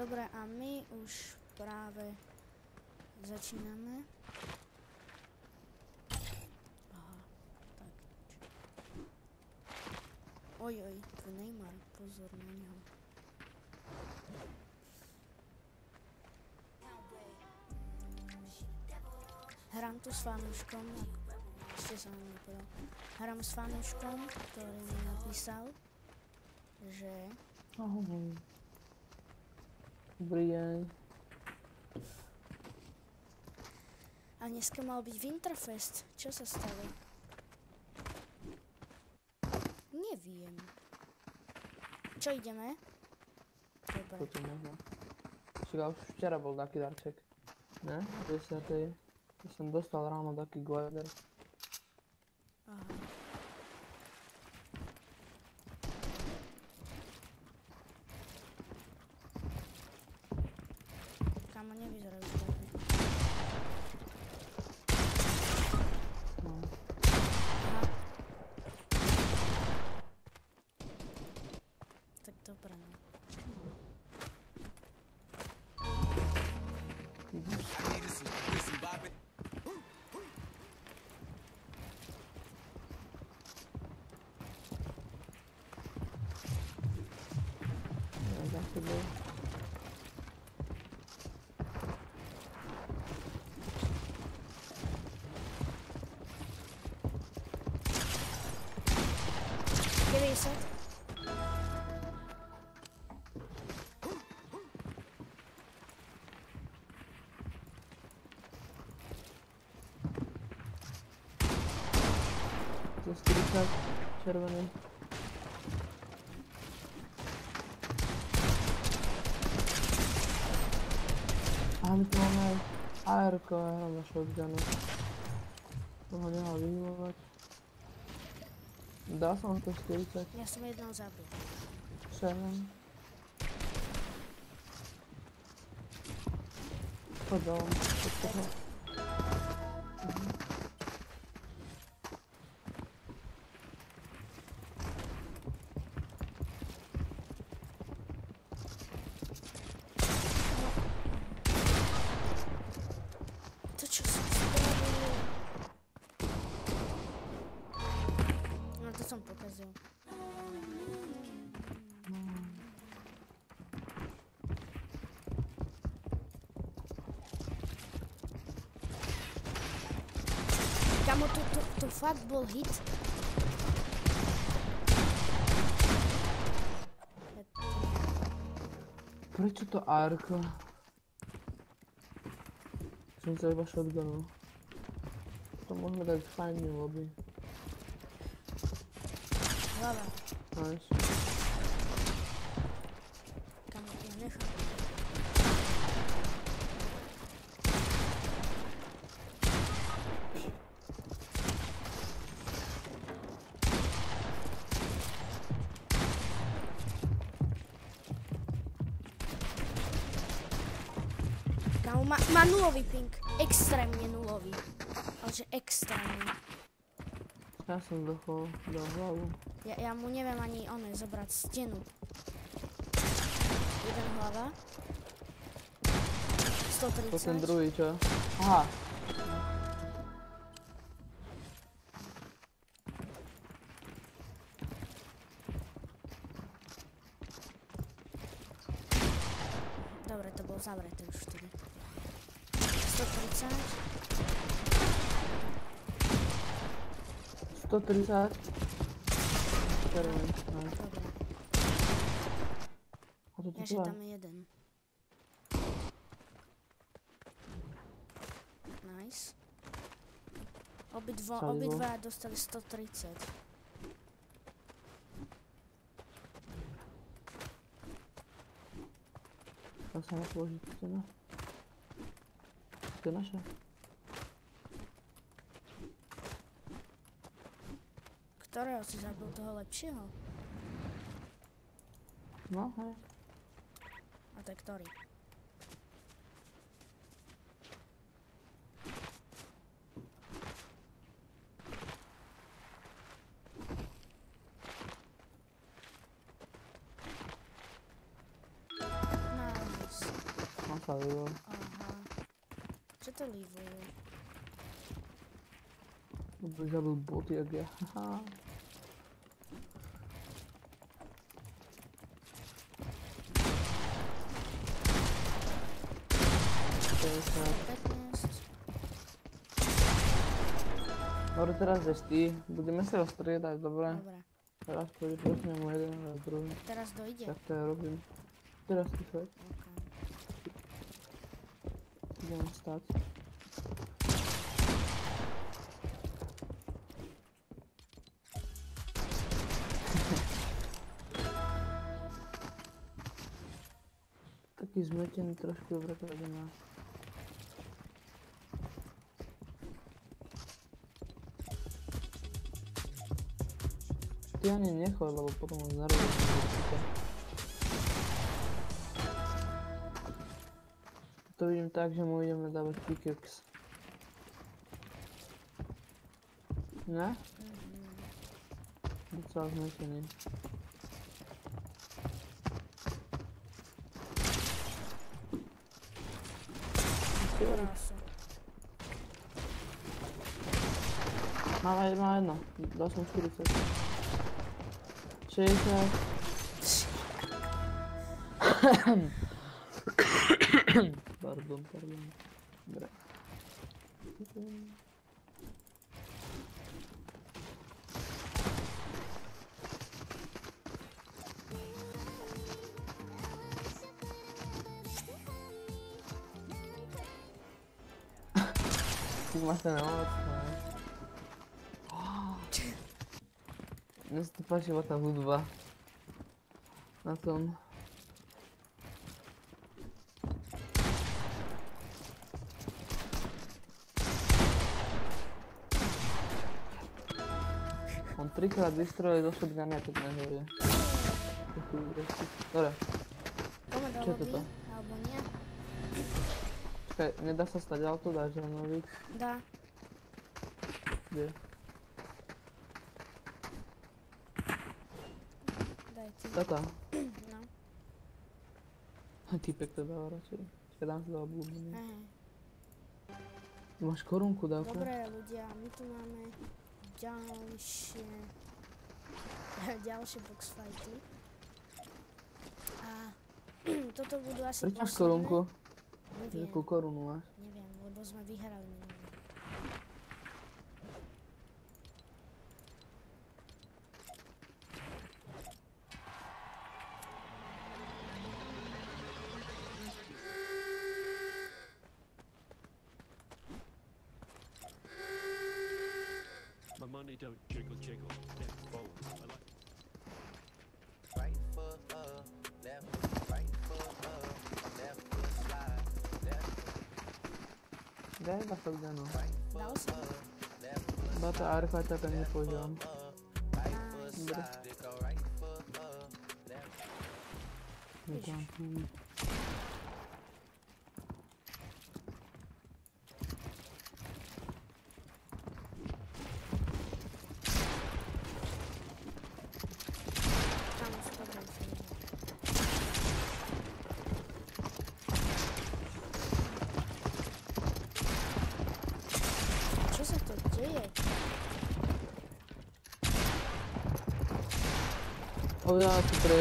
Dobre, a my už práve začíname. Aha, tak. Ojoj, to je Neymar, pozor na ňo. Hrám tu s fanúškom, ešte som vám nepovedal. Hrám s fanúškom, ktorý mi napísal, že... Ahoj. Dobrý deň. A dneska mal byť Winterfest. Čo sa stalo? Neviem. Čo ideme? Dobre. Toto možno. Však už včera bol taký darček. Ne? 10. Ja som dostal ráno taký glider. Aha. Kámo, nevyzerajú dobre. No. Aha. Tak dobre, no. Ja za sebou. Za 40, červený. A my tu máme aj AR-ko, ja hram na shotgunu. To ho nehal vyhýlovať. Dal som to 40. Ja som jednou zabil. 7. Podal. To čo som spravil? No to som pokazil. Kamo, to fakt bol hit. Prečo to AR-ko? Som sa iba shotgunul. To môžeme dať fajný lobby. Hlava. Nice. Kamo, ja nechám. Kamo, má nulový ping. Extrémne nulový. Ale že extrémne. Ja som dal hlavu. Ja mu neviem ani zobrať stenu. Jeden hlava. 130. To ten druhý, čo? Aha. Dobre, to bol zavreté už vtedy. 130. 130. Červený. Nice. Dobre. A to Ja, že tam je jeden. Nice. Obidva dostali 130. Dá sa na položiť stena. To je naša. Ktorého si zabil, toho lepšieho? No, hej. A to je ktorý? Nice. On sa vyvol. Aha. Čo to lívujú? By zabil boty, jak ja. Haha. Dobre, teraz ideš ty. Budeme sa striedať, dobre? Dobre. Teraz pôjde presne mu jeden, raz druhý. Teraz dojde. Tak to ja robím. Teraz ty choď. OK. Idem stať. Taký zmetený trošku, dobre to ideme. Ty ani nechod, lebo potom ho zarobíš určite. To vidím tak, že mu ideme dávať pickaxe. Ne? Docela zmetený. Krása. Má jedno. Dal som 40. 60. Pardon. Dobre. Ty máš ten ovocné. Mne sa to páči tá hudba. Na tom. On 3-krát vystrelil do shotguna, tak nehovorí. Dobre. Poďme do Čo je toto? lobby, alebo nie? Čakaj, nedá sa stať auto, dáš rovno víc. Dá. Kde? Daj ty. Tata. No. Týpek to dáva radšej. Čakaj, dám si do obľúbenia. Hej. Máš korunku, dávku? Dobre ľudia, my tu máme ďalšie box fighty. A toto budú asi Prečo máš korunku? Neviem, Jakú korunu máš? neviem, lebo sme vyhrali minulý. My money don't jiggle jiggle, step forward. I like Right foot up, left foot, right foot up, left foot slide, left foot, Daj iba shotgunu. right Dal foot som. up, left foot, Iba tá arfa tak ani nepoužívam. right foot slide, they go right foot up, left Ježiš. Tam už to bude. Čo sa to deje? Povedala si pre...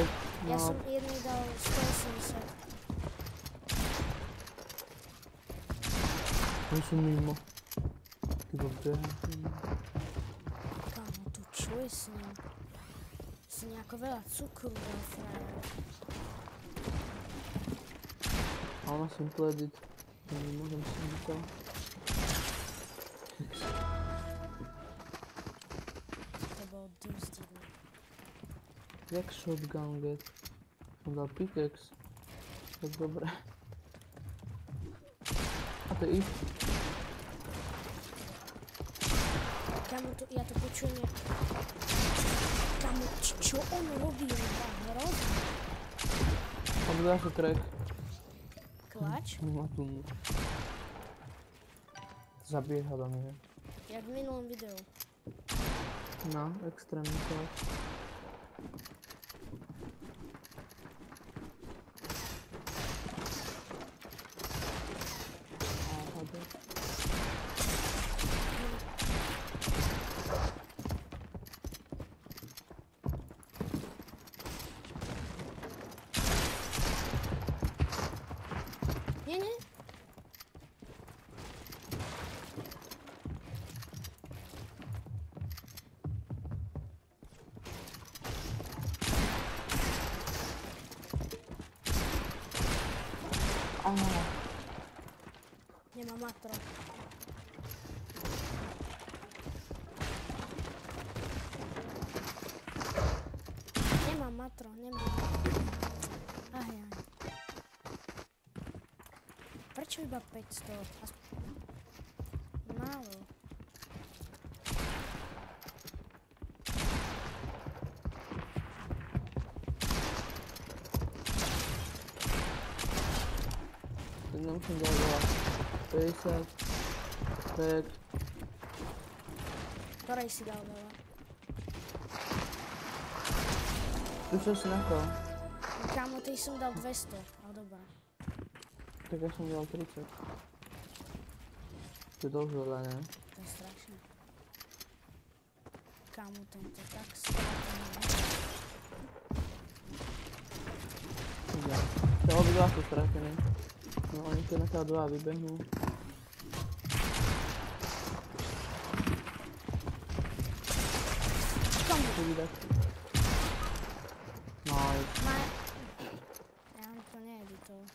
Ja No, som jedný dal 180. ja som mimo. Ty dobre. Kámo, tu čo je s ním? Si nejako veľa cukru dal frajer. A ona simple edit. Nemôžem si to. To bol dosť divné. Jak shotgun get? Som dal pickaxe. Tak dobre. A to je ich. Kámo, ja to počujem jak... Kámo, čo on robí? On má hrozný. Obdá sa crack. Klač? Má tu. Zabieha do mňa. Jak v minulom videu. No, extrémny klač. Nie, nie. Nie ma matro. Nie ma matro, nie ma. Ach ja. Prečo iba 500? Málo. Não musím dať veľa. 50. Tak. Ktorej si dal veľa? Prišiel si na to. Kámo, tej som dal 200, ale dobrá. Tak ja som dal 30. To je dosť veľa, ne? To je strašné. Kámo, tento tak strašný. Ja. To obidva sú stratené. No oni tu na teba dva vybehnú. Komu? Tu vydať. Nice. Ja on to needitoval.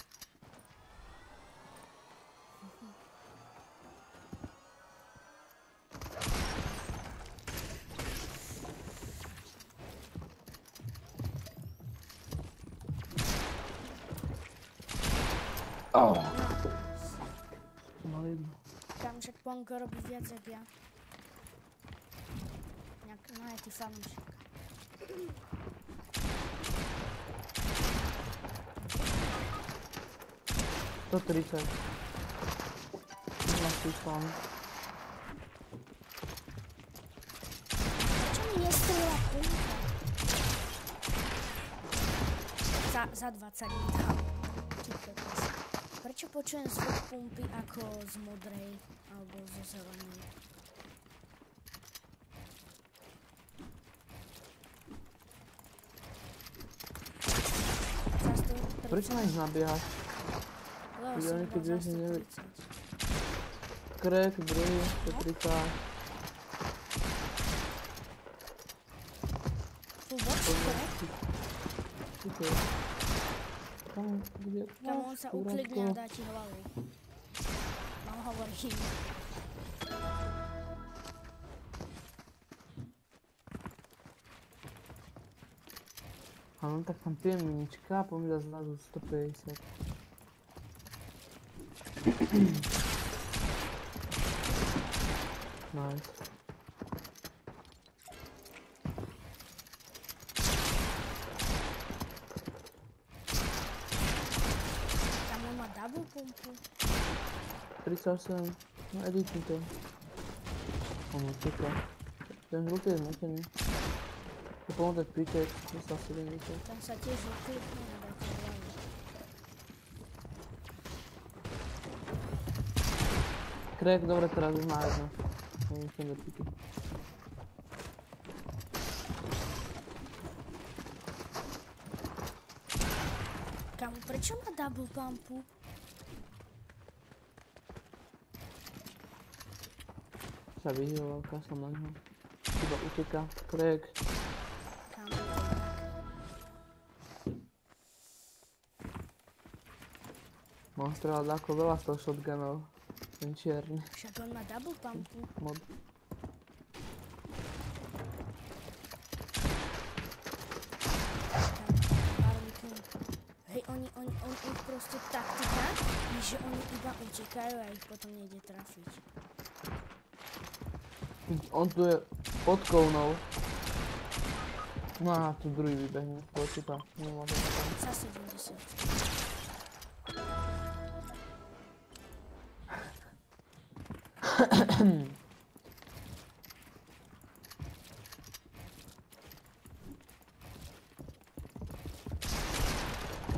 Mal jedno. Kámo, však Ponko robí viac jak ja. No je ty fanúšik. To 30. No si fan. Prečo mi nestrela Ponka? Za 20 mi dal. Prečo počujem zvuk pumpy ako z modrej alebo zo zelenej? Prečo ma ich nabíjaš? Lebo Ja som niekedy dal už za neviem. 130. Krek, druhý, 130. Full box, korek? Super. Kam, kde? Kam on sa uklidne a dá ti hlavu. No hovorím. Áno, tak tam pijem minička a pomýda zrazu 150. Nice. Tam on má double pumpu. 38. No editni to. Ono, čeká. Ten žlutý je zmetený. To pomôže píček, dostal 70. Tam sa tiež uklidne a dá ti hlavu. Krek, dobre, teraz už má jedno. Musím do píky. Kámo, prečo má double pumpu? Sa vyhýval, som na ňo. Iba uteká. Krek. Kámo, to je tak. Mám strelať ako veľa z toho shotgunov. Ten čierny Však on má double pumpu. mod. Hej, oni ich proste taktika, že oni iba utekajú a ich potom nejde trafiť. On tu je pod kounou. No a tu druhý vybehne. Počíta. Nemá to tam. Za 70.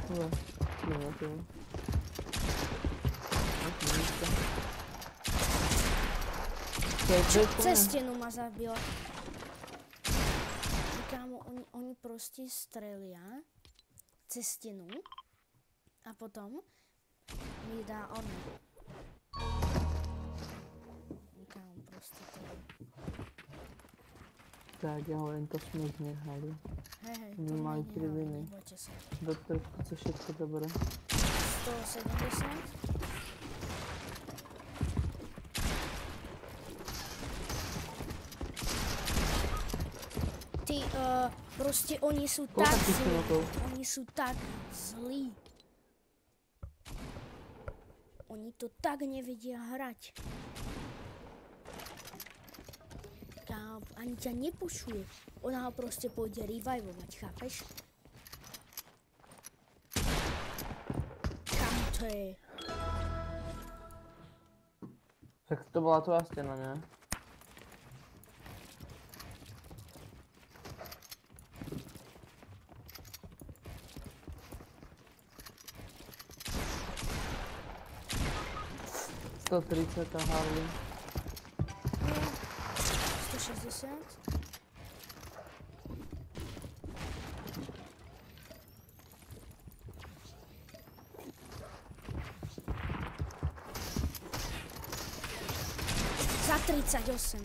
Dobre. Nemá to. Cez stenu ma zabila. Kámo, oni proste strelia cez stenu a potom mi dá ono. Kámo, proste to je. Tak, ja hovorím, to sme už nehali. Hej, My to mali nie, 3 viny. nebojte sa. Doktor, chce všetko dobré. 170. Ty, proste oni sú Koľko tak tých zlí. minútov? Oni sú tak zlí. Oni to tak nevedia hrať. Kámo, ani ťa nepočuje. Ona ho proste pôjde revivovať, chápeš? Kámo, to je... Tak to bola tvoja stena, ne? To 30 Harley. 160. Za 38.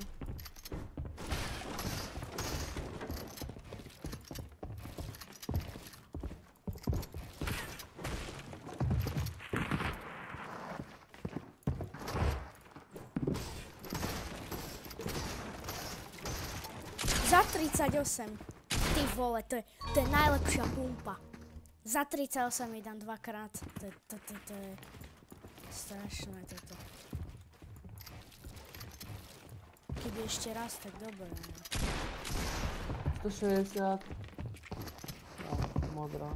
Za 38. Ty vole, to je najlepšia pumpa. Za 38 mi dám dvakrát. To je strašné toto. Keby ešte raz, tak dobre. 160. No, modrá.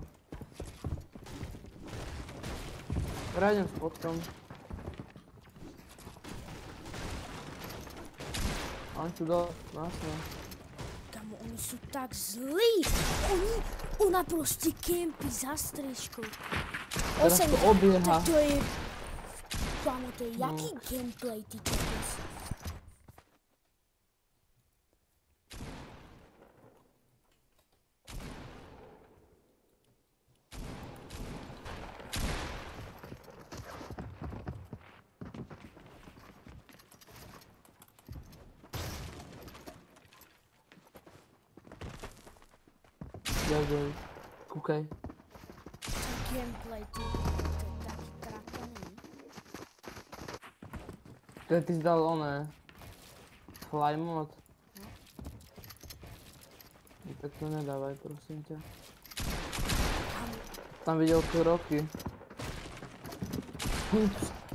Rájdem s podkom. Mám tu dole, vlastne. Kamo, oni sú tak zlí. Ona proste kempí za stričkou. Teraz to obieha. To je... Kamo, to je jaký gameplay, ty kokos? Ďakujem. Kúkaj. Gameplay, ty. To je taký trapený. Ty si dal oné. Fly mod. No, tak to nedávaj, prosím ťa. Kamo, Tam videl kroky.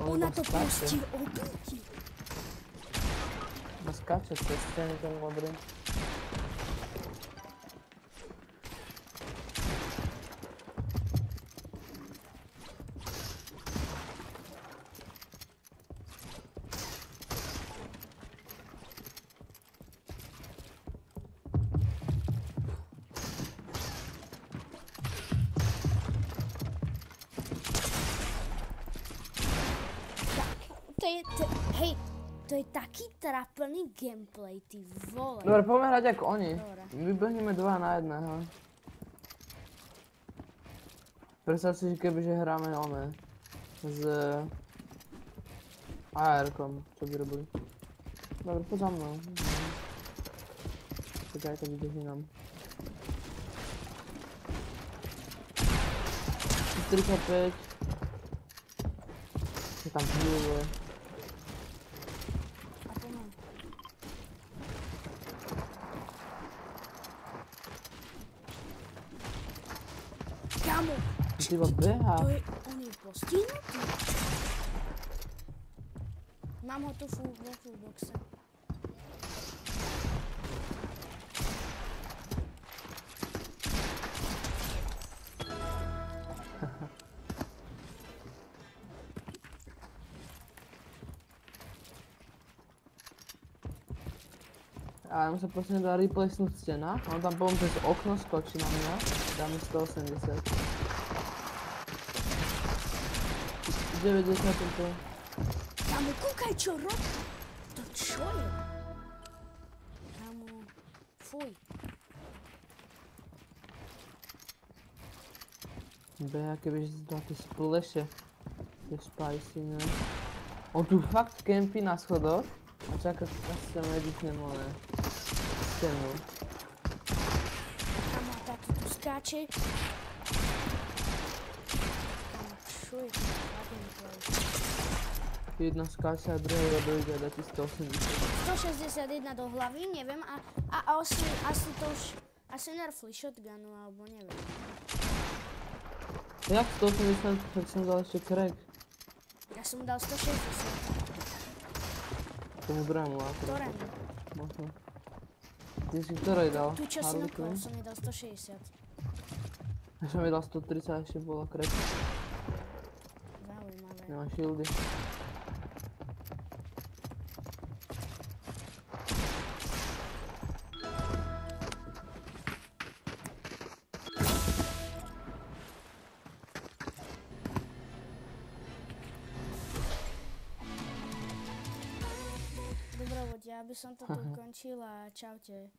ona to skáče. proste obíti. Ona skáče cez steny ten modrý. Hej, to je taký trapný gameplay, ty vole. Dobre, poďme hrať ako oni. Dobre. Vybehneme 2 na 1. Predstav si, že kebyže hráme oné. S... AR-kom, čo by robili. Dobre, poď za mnou. Čakaj, to vybehnám. 45. Je tam píluje. A to mám. Kamo, Ty iba beha. to je, on je postihnutý. Mám ho tu vo fullboxe. A mu sa proste nedá replacenúť stena. On tam potom cez okno skočí na mňa. Dáme 180. 90 to. Kamo, kúkaj, čo robí. To čo je? Kamo, fuj. Beha, kebyže si dal tie spleše. Je spicy, ne? On tu fakt campí na schodoch a čaká, asi sa mediknem, ale... Scénu. Kamo, táto tu skáče. Kamo, čo je to? Gameplay. Jedna skáče a druhého dojde a dá ti 180. 161 do hlavy, neviem, a asi to už... Asi nerfli shotgunu, alebo neviem. Jak 180, tak som dal ešte crack. Ja som mu dal 160. Tomu druhému akurát. Ktorému? Možno. Ty si ktorej dal? Tu čo si Harley nokol, Quinn? som mi dal 160. Ja som jej dal 130 a ešte bola crack. Zaujímavé. Nemá shieldy. Dobre, ľudia, aby som to tu ukončila. Čaute.